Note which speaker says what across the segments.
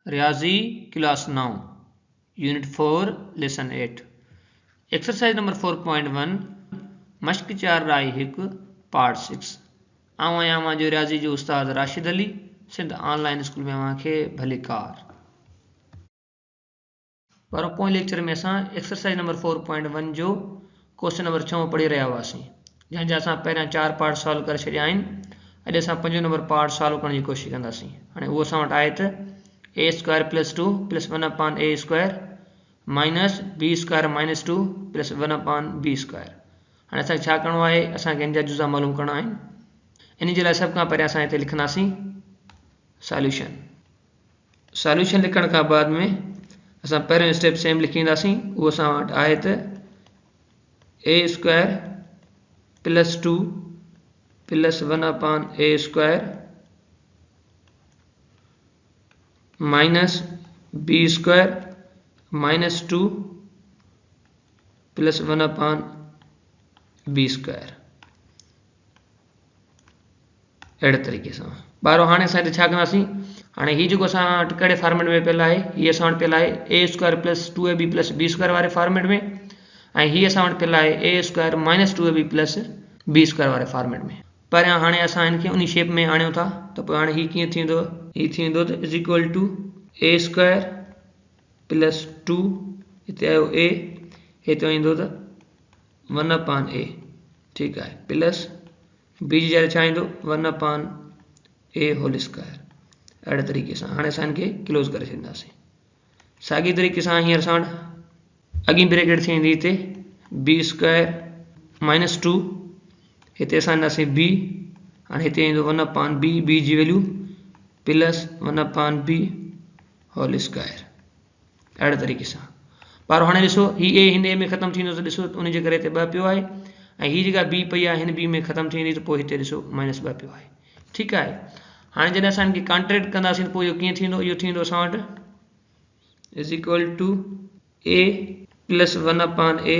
Speaker 1: रियाजी class 9 unit 4 lesson 8 exercise number 4.1 मश्क 4 राय 1 part 6 आऊं आहियां मुंहिंजो रियाज़ी जो उस्ताद राशिद अली सिंध ऑनलाइन स्कूल में अव्हांखे भली कार पर पोइ लेक्चर में असां एक्सरसाइज नंबर 4.1 जो क्वेश्चन नंबर 6 पढ़ी रहिया हुआसीं जंहिंजा असां पहिरियां 4 पार्ट सॉल्व करे छॾिया आहिनि अॼु असां 5 नंबर पार्ट सॉल्व करण जी कोशिशि कंदासीं हाणे उहो असां वटि आहे त a square plus 2 plus 1 upon a square minus b square minus 2 plus 1 upon b square हाणे असांखे छा करिणो आहे असांखे इन जा जुज़ा मालूम करणा आहिनि इन जे लाइ सभ खां पहिरियां असां हिते लिखंदासीं सॉल्यूशन लिखण खां बाद में असां पहिरियों स्टेप सेम लिखींदासीं उहो असां वटि आहे त a square plus 2 plus 1 upon a square minus b square minus 2 plus 1 upon b square अहिड़े तरीक़े सां ॿारो हाणे असां हिते छा कंदासीं हाणे हीउ जेको असां वटि कहिड़े फॉर्मेट में पियल आहे हीअ असां वटि पियल आहे a square plus 2ab plus b square वारे फॉर्मेट में ऐं हीअ असां वटि पियल आहे a square minus 2ab plus b square वारे फॉर्मेट में पहिरियां हाणे असां हिनखे उन शेप में आणियूं था त पोइ हाणे हीउ कीअं थींदो हीउ थींदो त is equal to a square plus 2 हिते आयो a हिते ईंदो त 1 अपॉन a ठीकु आहे प्लस b जी जाइ छा ईंदो 1 अपॉन a होल स्क्वायर अहिड़े तरीक़े सां हाणे असां हिनखे क्लोज़ करे छॾींदासीं साॻी तरीक़े सां हींअर असां वटि अॻी ब्रैकेट थींदी हिते b स्क्वायर माइनस 2 हिते असां ईंदासीं b हाणे हिते ईंदो 1 अपॉन b जी value plus 1 upon b whole square अहिड़े तरीक़े सां पर हाणे ॾिसो हीउ a हिन a में ख़तमु थींदो त ॾिसो उनजे करे हिते 2 पियो आहे ऐं हीअ जेका b पई आहे हिन b में ख़तमु थींदी त पोइ हिते ॾिसो माइनस 2 पियो आहे ठीकु आहे हाणे जॾहिं असां हिनखे कॉन्ट्रेक्ट कंदासीं त पोइ इहो कीअं थींदो इहो थींदो असां वटि is equal to a plus 1 upon a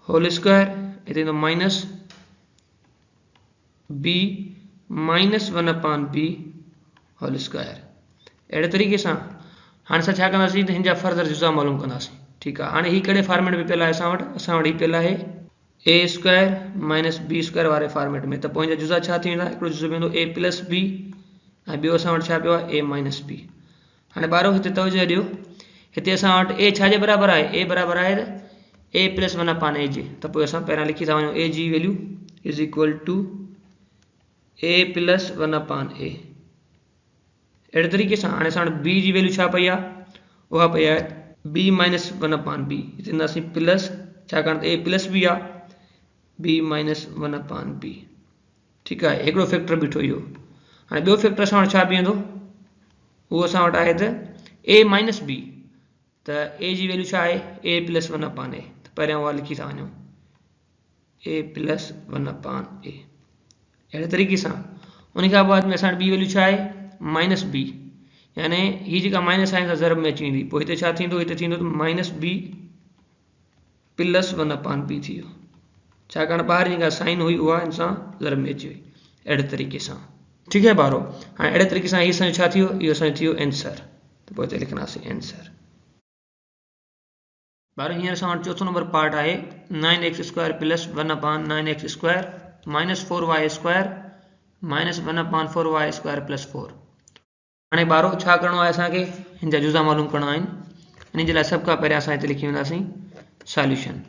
Speaker 1: whole square हिते ईंदो minus b minus 1 upon b whole square अहिड़े तरीक़े सां हाणे असां छा कंदासीं त हिन जा फर्दर जुज़ा मालूम कंदासीं ठीकु आहे हाणे हीउ कहिड़े फॉर्मेट में पियल आहे असां वटि हीउ पियल आहे a square minus b square वारे फॉर्मेट में त पोइ हिन जा जुज़ा छा थी वेंदा हिकिड़ो जुज़ो वेंदो a प्लस b ऐं ॿियो असां वटि छा पियो आहे a माइनस b हाणे ॿारो हिते तवजो ॾियो हिते असां वटि a छाजे बराबरि आहे a बराबरि आहे त a प्लस 1 अपॉन a जे त पोइ असां पहिरियां लिखी था वञूं a जी value is equal to a plus 1 upon a अहिड़े तरीक़े सां हाणे असां वटि b जी वैल्यू छा पई आहे उहा पई आहे b माइनस 1 अपॉन b हिते ईंदासीं प्लस छाकाणि त a प्लस b आहे b माइनस 1 अपॉन b ठीकु आहे हिकिड़ो फैक्टर बीठो इहो हाणे ॿियो फैक्टर असां वटि छा बीहंदो उहो असां वटि आहे त a माइनस b त a जी वैल्यू छा आहे a प्लस 1 अपॉन a त पहिरियां उहा लिखी था वञूं a प्लस 1 अपॉन a अहिड़े तरीक़े सां उन खां बाद में असां वटि ॿी वैल्यू छा आहे माइनस b यानी हीअ जेका माइनस आहे ज़रब में अची वेंदी पोइ हिते छा थींदो हिते थींदो त minus b plus 1 upon b थी वियो छाकाणि ॿाहिरि जेका साइन हुई उहा हिन सां ज़रब में अची वई अहिड़े तरीक़े सां ठीकु आहे ॿारो हाणे अहिड़े तरीक़े सां हीउ असांजो छा थी वियो इहो असांजो थी वियो एंसर त पोइ हिते लिखंदासीं एंसर ॿारो हींअर असां वटि चोथों नंबर पार्ट आहे 9x square plus 1 upon 9x square minus 4y square minus 1 upon 4y square plus 4 हाणे ॿारो छा करिणो आहे असांखे हिन जा जुज़ा मालूम करणा आहिनि इन जे लाइ सभ खां पहिरियां असां हिते लिखी वेंदासीं सॉल्यूशन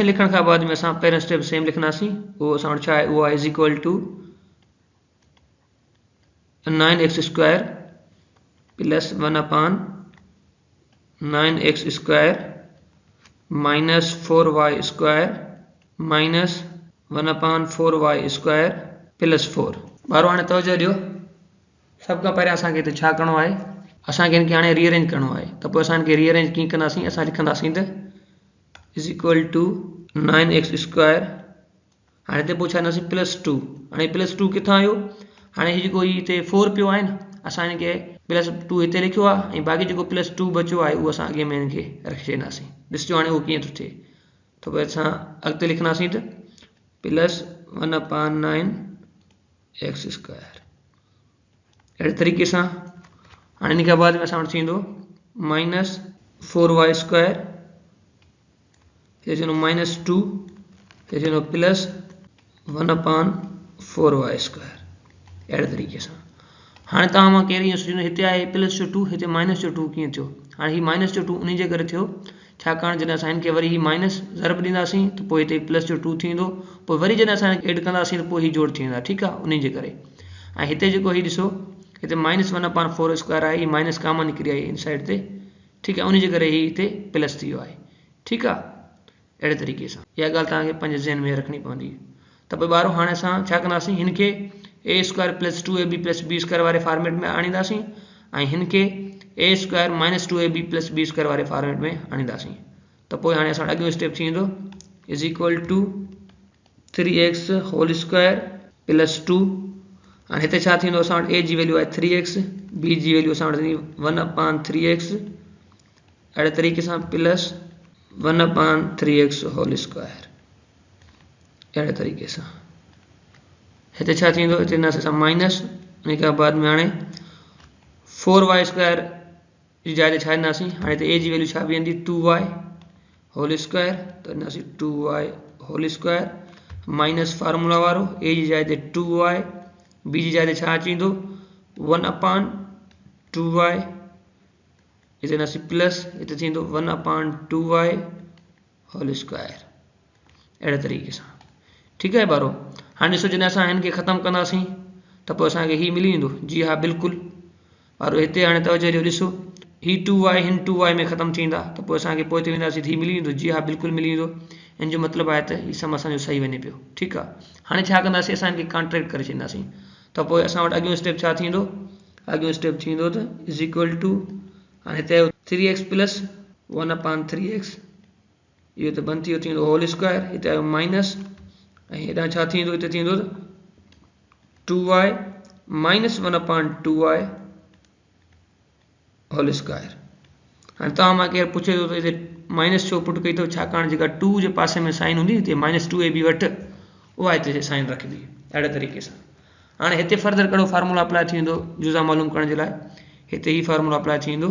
Speaker 1: लिखण खां बाद में असां पहिरियों स्टेप सेम लिखंदासीं उहो असां वटि छा आहे उहो आहे is equal to 9x square plus 1 upon 9x square minus 4y square minus 1 upon 4y square plus 4 ॿारो हाणे तवजो ॾियो सभ खां पहिरियां असांखे हिते छा करिणो आहे असांखे हिनखे हाणे रीअरेंज करिणो आहे त पोइ असां हिनखे रीअरेंज कीअं कंदासीं असां लिखंदासीं त is equal to 9x square हाणे हिते पोइ छा ईंदासीं प्लस 2 हाणे प्लस 2 किथां आयो हाणे हीउ जेको हिते 4 पियो आहे न असां हिनखे प्लस 2 हिते लिखियो आहे ऐं बाक़ी जेको प्लस 2 बचियो आहे उहो असां अॻे में हिनखे रखी छॾींदासीं ॾिसजो हाणे उहो कीअं थो थिए त पोइ असां अॻिते लिखंदासीं त प्लस 1 अपॉन 9x स्क्वायर अहिड़े तरीक़े सां हाणे इन खां बाद में असां वटि थींदो माइनस 4y स्क्वायर, हे थींदो -2, हे थींदो प्लस 1/4y स्क्वायर। अहिड़े तरीक़े सां हाणे तव्हां मां केरु ईअं सोचींदो हिते आहे +2 हिते -2 कीअं थियो? हाणे ही -2 उन जे करे थियो छाकाणि जॾहिं असां हिनखे वरी ही माइनस ज़रब ॾींदासीं त पोइ हिते +2 थींदो, पोइ वरी जॾहिं असां एड कंदासीं त पोइ ही जोड़ थी वेंदा। ठीकु आहे, उन जे करे ऐं हिते जेको ही ॾिसो हिते -1/4 स्क्वायर आहे, ही माइनस कामन निकिरी आई इन साइड ते। ठीकु आहे, उन जे करे ही हिते प्लस थी वियो आहे। ठीकु आहे, अहिड़े तरीक़े सां इहा ॻाल्हि तव्हांखे पंहिंजे ज़हन में रखणी पवंदी। त पोइ ॿारो हाणे असां छा कंदासीं, हिनखे a² + 2ab + b² वारे फॉर्मेट में आणींदासीं ऐं हिनखे a² - 2ab + b² वारे फॉर्मेट में आणींदासीं। त पोइ हाणे असां अॻियो स्टेप थींदो = 3x² + 2 हाणे हिते छा थींदो, असां वटि a जी वैल्यू आहे 3x, b जी वैल्यू असां वटि 1/3x, अहिड़े तरीक़े सां प्लस 1/3x²। अहिड़े तरीक़े सां हिते छा थींदो, हिते ईंदासीं असां माइनस, उन खां बाद में हाणे 4y² जी जाइ ते छा ईंदासीं, हाणे हिते a जी वैल्यू छा बीहंदी 2y² त ईंदासीं 2y² माइनस फार्मूला वारो a जी जाइ ते 2y, b जी जाइ ते छा अची वेंदो 1/2y, हिते ईंदासीं प्लस, हिते थींदो 1/2y²। अहिड़े तरीक़े सां ठीकु आहे ॿारो। हाणे ॾिसो जॾहिं असां हिनखे ख़तमु कंदासीं त पोइ असांखे ही मिली वेंदो। जी हा बिल्कुलु ॿारो, हिते हाणे तवजो ॾियो, ॾिसो ही 2y हिन 2y में ख़तमु थींदा त पोइ असांखे पोइ हिते वेंदासीं ही मिली वेंदो। जी हा बिल्कुलु मिली वेंदो, हिन जो मतिलबु आहे त हीउ सम असांजो सही वञे पियो। ठीकु आहे, हाणे छा कंदासीं, असां हिनखे कॉन्ट्रैक्ट करे छॾींदासीं। त पोइ असां वटि अॻियो स्टेप छा थींदो, अॻियो स्टेप थींदो त = हाणे हिते 3x + 1/3x, इहो त बंदि थी वियो, थींदो होल², हिते आयो माइनस ऐं हेॾां छा थींदो, हिते थींदो 2y - 1/2y²। हाणे तव्हां मां केरु पुछे थो त हिते माइनस छो पुट कई अथव, छाकाणि जेका 2 जे पासे में साइन हूंदी हिते -2ab वटि उहा हिते साइन रखंदी। अहिड़े तरीक़े सां हाणे हिते फर्दर कहिड़ो फार्मूला अप्लाई थी वेंदो जुज़ा मालूम करण जे लाइ, हिते ही फार्मूला अप्लाई थी वेंदो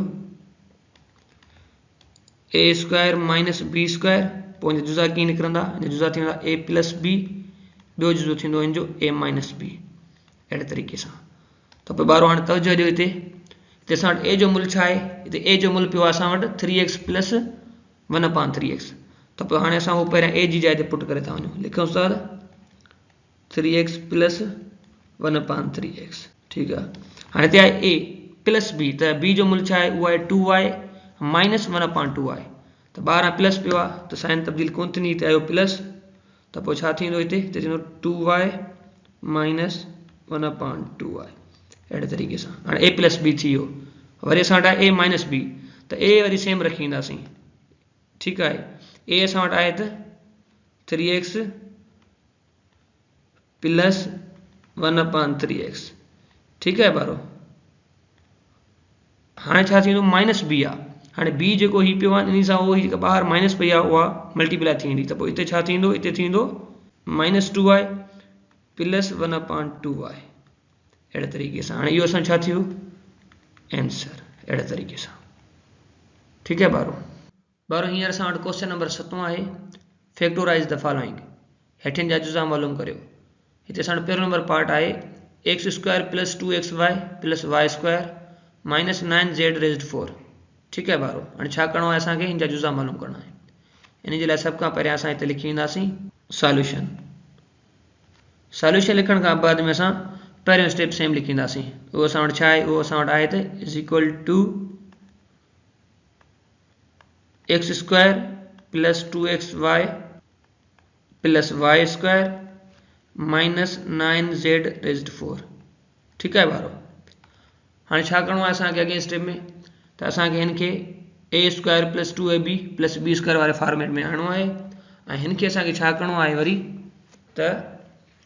Speaker 1: a² - b², पोइ हिन जुज़ा कीअं निकिरंदा, हिन जुज़ा थी वेंदा a + b, ॿियो जुज़ो थींदो हिन जो a - b। अहिड़े तरीक़े सां त पोइ ॿारो हाणे तवजो ॾियो, हिते असां वटि a जो मुल्ह छा आहे, हिते a जो मुल्ह पियो आहे असां वटि 3x + 1/3x। त पोइ हाणे असां उहो पहिरियां a जी जाइ ते पुट करे था वञूं, लिखूं था 3x + 1/3x। ठीकु आहे, हाणे हिते आहे a + b, त b जो मुल्ह छा आहे, उहा आहे 2y - 1/2y, त 12 प्लस पियो आहे त साइन तब्दील कोन थींदी, हिते आयो प्लस, त पोइ छा थींदो, हिते थींदो 2y - 1/2y। अहिड़े तरीक़े सां हाणे a + b थी वियो, वरी असां वटि आहे a - b, त a वरी सेम रखी ईंदासीं। ठीकु आहे, a असां वटि आहे त 3x + 1/3x। ठीकु आहे ॿारो, हाणे छा थींदो -b आहे, हाणे b जेको ही पियो आहे इन सां उहो जेका ॿाहिरि माइनस पई आहे उहा मल्टीप्लाई थी वेंदी, त पोइ हिते छा थींदो, हिते थींदो -2y + 1/2y। अहिड़े तरीक़े सां हाणे इहो असां छा थियो आंसर। अहिड़े तरीक़े सां ठीकु आहे ॿारो हींअर असां वटि क्वेश्चन नंबर 7 आहे, फैक्टोराइज़ द फॉलोइंग, हेठिन जा जुज़ा मालूम करियो। हिते असां वटि पहिरियों नंबर पार्ट आहे x² + 2xy + y² - 9z⁴। ठीकु आहे ॿारो, हाणे छा करिणो आहे, असांखे हिन जा जुज़ा मालूम करणा आहिनि। इन जे लाइ सभ खां पहिरियां असां हिते लिखी ईंदासीं सॉल्यूशन। सॉल्यूशन लिखण खां बाद में असां पहिरियों स्टेप सेम लिखींदासीं, उहो असां वटि छा आहे, उहो असां वटि आहे त = x² + 2xy + y² - 9z⁴। ठीकु आहे ॿारो, हाणे छा करिणो आहे असांखे अॻे स्टेप में, त असांखे हिनखे a² + 2ab + b² वारे फॉर्मेट में आणिणो आहे ऐं हिनखे असांखे छा करिणो आहे वरी त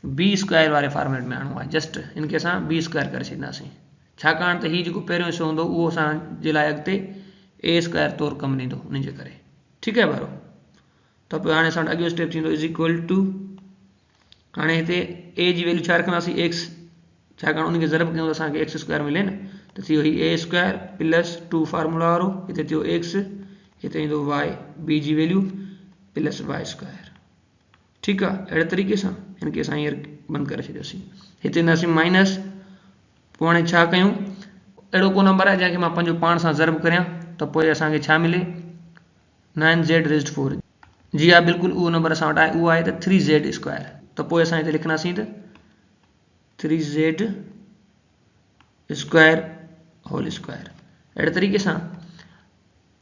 Speaker 1: b² वारे फॉर्मेट में आणिणो आहे। जस्ट हिनखे असां b² करे छॾींदासीं, छाकाणि त हीउ जेको पहिरियों हिसो हूंदो उहो असांजे लाइ अॻिते a² तौरु कमु ॾींदो, उन जे करे। ठीकु आहे ॿारो, त पोइ हाणे असां वटि अॻियो स्टेप थींदो = हाणे हिते a जी वैल्यू छा रखंदासीं x, छाकाणि उनखे ज़रब कयूं त असांखे एक्स स्क्वायर मिले न, त थी वई ए स्क्वायर प्लस 2 फार्मूला वारो, हिते थियो एक्स, हिते ईंदो वाई, बी जी वैल्यू प्लस वाई स्क्वायर। ठीकु आहे, अहिड़े तरीक़े सां हिनखे असां हींअर बंदि करे छॾियोसीं। हिते ईंदासीं माइनस, पोइ हाणे छा कयूं, अहिड़ो को नंबर आहे जंहिंखे मां पंहिंजो पाण सां ज़रब करियां त पोइ असांखे छा मिले 9z⁻4। जी हा, बिल्कुलु उहो नंबर असां वटि आहे, उहो आहे त 3z स्क्वायर। त पोइ असां हिते लिखंदासीं त 3z स्क्वायर होल स्क्वायर। अहिड़े तरीक़े सां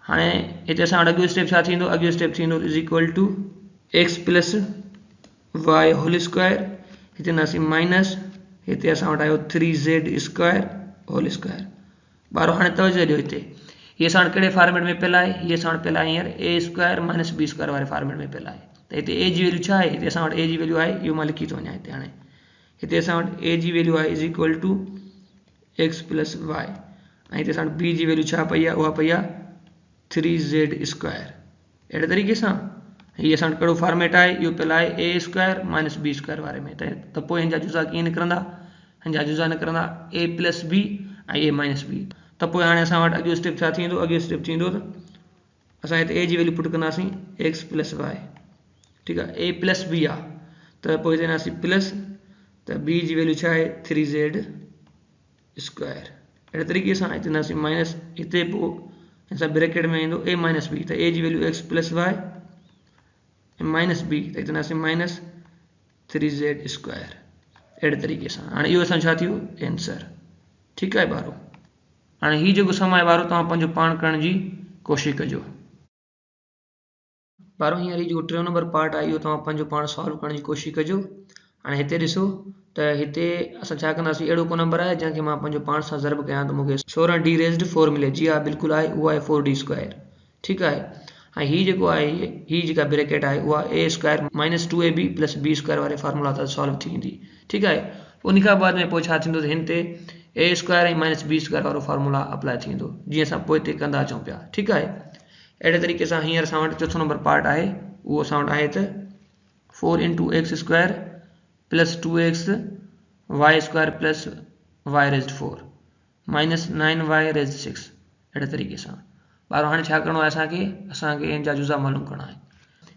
Speaker 1: हाणे हिते असां वटि अॻियो स्टेप छा थींदो, अॻियो स्टेप थींदो is equal to x plus y whole square, हिते ईंदासीं माइनस, हिते असां वटि आयो 3z स्क्वायर होल स्क्वायर। ॿारो हाणे तवजो ॾियो, हिते हीअ असां वटि कहिड़े फॉर्मेट में पियल आहे, हीअ असां वटि पियल आहे हींअर ए स्क्वायर माइनस बी स्क्वायर वारे फॉर्मेट में पियल आहे। त हिते ए जी वैल्यू छा आहे, हिते असां वटि ए जी वैल्यू आहे, इहो मां लिखी थो वञा हिते। हाणे हिते असां वटि ए जी वैल्यू आहे is equal to x plus y, ऐं हिते असां वटि बी जी वैल्यू छा पई आहे, उहा पई आहे 3z स्क्वायर। अहिड़े तरीक़े सां हीअ असां वटि कहिड़ो फॉर्मेट आहे, इहो पियल आहे ए स्क्वायर माइनस बी स्क्वायर वारे में। त पोइ हिन जा जुज़ा कीअं निकिरंदा, हिन जा जुज़ा निकिरंदा ए प्लस बी ऐं ए माइनस बी। त पोइ हाणे असां वटि अॻियो स्टेप छा थींदो, अॻियो स्टेप थींदो त असां हिते ए जी वैल्यू पुट कंदासीं एक्स प्लस वाई। ठीकु आहे, ए प्लस बी आहे, त पोइ हिते ईंदासीं प्लस, त बी जी वैल्यू छा आहे 3z स्क्वायर। अहिड़े तरीक़े सां हिते ईंदासीं माइनस, हिते पोइ हिन सां ब्रैकेट में ईंदो ए माइनस बी, त ए जी value X plus Y minus B, त हिते ईंदासीं माइनस 3z स्क्वायर। अहिड़े तरीक़े सां हाणे इहो असां छा थियो आंसर। ठीकु आहे ॿारो, हाणे हीउ जेको सम आहे ॿारो तव्हां पंहिंजो पाण करण जी कोशिशि कजो। ॿारो हींअर जेको टियों नंबर पार्ट आहे इहो तव्हां पंहिंजो पाण सॉल्व करण जी कोशिशि कजो। हाणे हिते ॾिसो त हिते असां छा कंदासीं, अहिड़ो को नंबर आहे जंहिंखे मां पंहिंजो पाण सां ज़रब कयां त मूंखे 16d⁻4 मिले। जी हा, बिल्कुलु आहे, उहा आहे 4d स्क्वायर। ठीकु आहे, ऐं हीउ जेको आहे हीअ जेका ब्रैकेट आहे उहा A square minus 2ab plus B square वारे फार्मूला सां सॉल्व थी ईंदी। ठीकु आहे, उन खां बाद में पोइ छा थींदो त हिन ते ए स्क्वायर ऐं माइनस बी स्क्वायर वारो फार्मूला अप्लाई थींदो, जीअं असां पोइ हिते कंदा अचूं पिया। ठीकु आहे, अहिड़े तरीक़े सां हींअर असां वटि चोथों नंबर पार्ट आहे, उहो असां वटि आहे त 4 × x square plus 2x y square plus y⁻4 minus 9y⁻6। अहिड़े तरीक़े सां ॿारो हाणे छा करिणो आहे, असांखे हिन जा जुज़ा मालूम करणा आहिनि।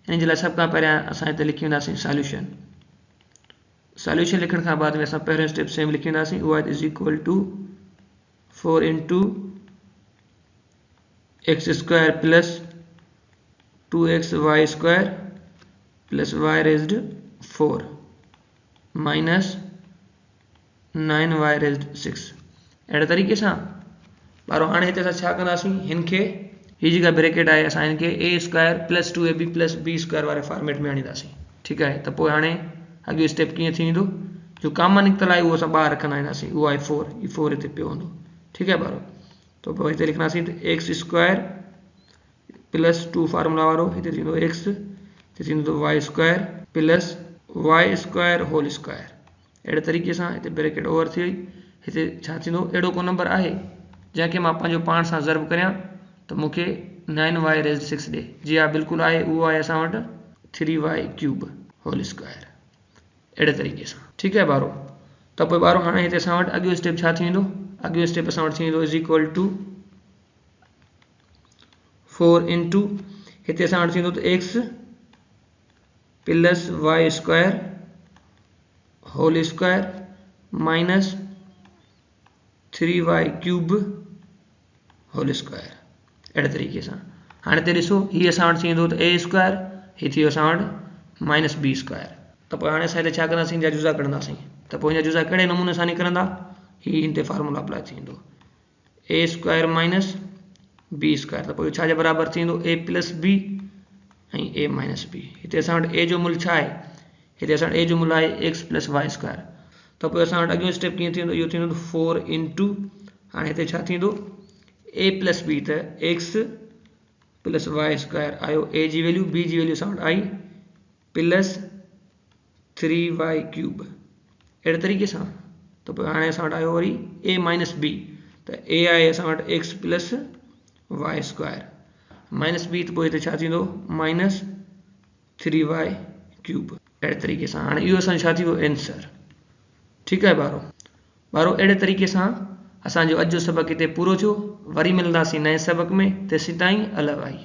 Speaker 1: हिन जे लाइ सभ खां पहिरियां असां हिते लिखी वेंदासीं सॉल्यूशन। सॉल्यूशन लिखण खां बाद में असां पहिरियों स्टेप सेम लिखी वेंदासीं, उहा is equal to 4 × x square plus 2xy square plus y⁻4 minus 9y⁻6। अहिड़े तरीक़े सां ॿारो हाणे हिते असां छा कंदासीं, हिन खे हीअ जेका ब्रैकेट आहे असां हिन खे A square plus 2ab plus B square वारे फॉर्मेट में आणींदासीं। ठीकु आहे, त पोइ हाणे अॻियो स्टेप कीअं थींदो, जो कॉमन निकितल आहे उहो असां ॿाहिरि रखंदा वेंदासीं, उहो आहे 4, हीउ 4 हिते पियो हूंदो। ठीकु आहे ॿारो, त पोइ हिते लिखंदासीं त एक्स स्क्वायर प्लस 2 फार्मूला वारो, हिते थींदो एक्स, हिते थींदो y square plus y square whole square. अहिड़े तरीक़े सां हिते ब्रैकेट ओवर थी वई। हिते छा थींदो, अहिड़ो को नंबर आहे जंहिंखे मां पंहिंजो पाण सां ज़रब करियां त मूंखे 9y⁻6 ॾे। जी हा, बिल्कुलु आहे, उहो आहे असां वटि 3y³ होल स्क्वायर। अहिड़े तरीक़े सां ठीकु आहे ॿारो, त पोइ ॿारो हाणे हिते असां वटि अॻियो स्टेप छा थींदो, अॻियो स्टेप असां वटि थींदो इज़ इक्वल टू 4 × हिते असां वटि थींदो त x plus y square whole square minus 3y³ whole square. अहिड़े तरीक़े सां हाणे हिते ॾिसो, हीअ असां वटि थींदो त ए स्क्वायर, हीअ थी वियो असां वटि माइनस बी स्क्वायर। त पोइ हाणे असां हिते छा कंदासीं, हिन जा जुज़ा कढंदासीं। त पोइ हिन जा जुज़ा कहिड़े नमूने सां निकिरंदा, हीअ हिन ते फार्मूला अप्लाई थींदो ए स्क्वायर माइनस बी स्क्वायर। त पोइ छा जे बराबरि थींदो, ए प्लस बी ऐं ए माइनस बी। हिते असां वटि ए जो मूल छा आहे, हिते असां वटि ए जो मूल आहे एक्स प्लस वाई स्क्वायर। त पोइ असां वटि अॻियो स्टेप कीअं थींदो, इहो थींदो 4 × हाणे हिते छा थींदो ए प्लस बी, त एक्स प्लस वाई स्क्वायर आयो, ए जी वैल्यू, बी जी वैल्यू असां वटि आई प्लस 3y³। अहिड़े तरीक़े सां त पोइ हाणे असां वटि आयो वरी ए माइनस बी, त ए आहे असां वटि x plus y square minus B, त पोइ हिते छा थींदो माइनस 3y³। अहिड़े तरीक़े सां हाणे इहो असांजो छा थी वियो आंसर। ठीकु आहे ॿारो, ॿारो अहिड़े तरीक़े सां असांजो अॼु जो सबक़ हिते पूरो थियो। वरी मिलंदासीं नए सबक़ में। तेसीं ताईं अल भाई।